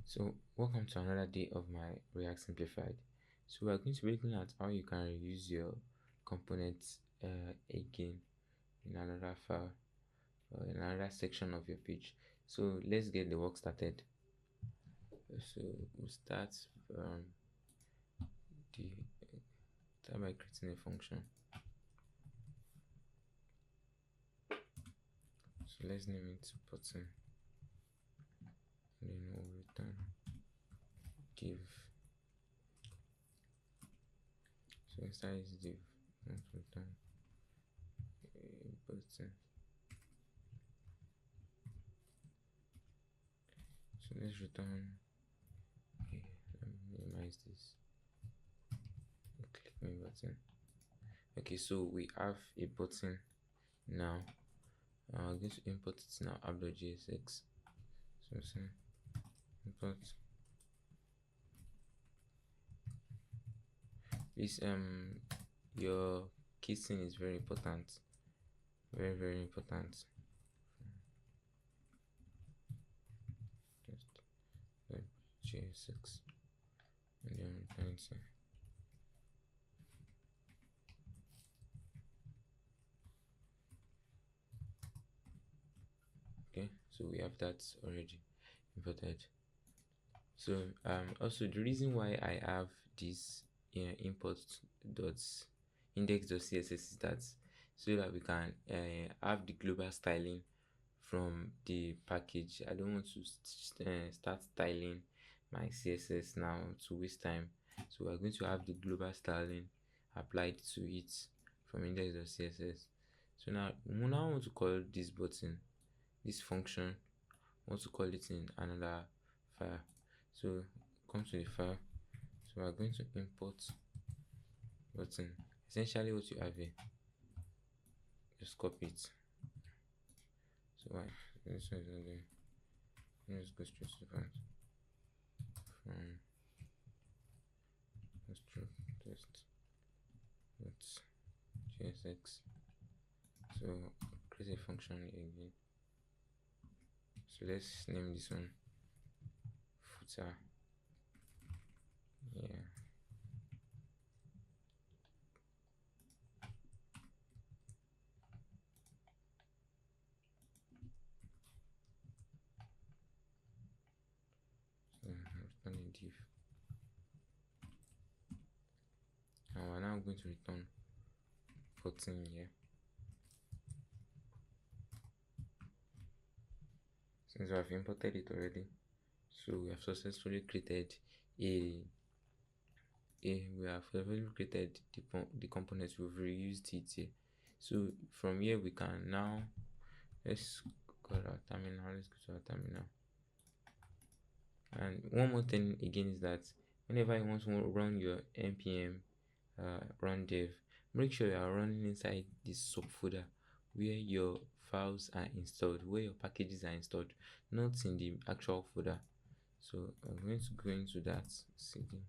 So welcome to another day of my React Simplified. So we are going to be looking at how you can reuse your components again in another file or in another section of your page. So let's get the work started. So we'll start the start by creating a function. So let's name it button. And then we'll return div. So inside this div, we'll return a button. So let's return. Okay, let me minimize this. Click my button. Okay, so we have a button now. I'm going to import it now. app.jsx. So say import. This your keying is very important. Very important. Just JSX and then return it. Okay, so we have that already imported. So also the reason why I have this import dots index.css is that so that we can have the global styling from the package. I don't want to start styling my CSS now to waste time. So we're going to have the global styling applied to it from index.css. So now we now want to call this button, this function, want to call it in another file. So come to the file. So we're going to import button. Essentially what you have here, just copy it. So why this one is not there. Let's go straight to the point. From let's test that's JSX. So create a function again. So let's name this one footer. Yeah. So return a div. And we're now going to return button here. Since we have imported it already, so we have successfully created we have successfully created the components. We've reused it here. So from here we can now let's go to our terminal. Let's go to our terminal. And one more thing again is that whenever you want to run your npm run dev, make sure you are running inside this subfolder where your files are installed, where your packages are installed, not in the actual folder. So I'm going to go into that cd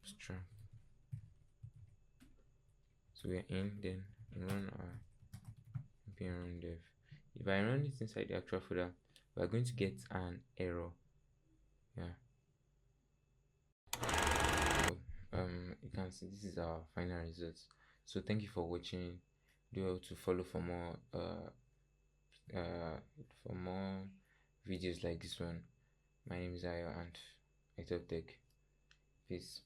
string. So we are in, then run our npm run dev. If I run it inside the actual folder, we are going to get an error. Yeah. So you can see this is our final results. So thank you for watching. Do well to follow for more videos like this one. My name is Ayo and I talk tech. Peace.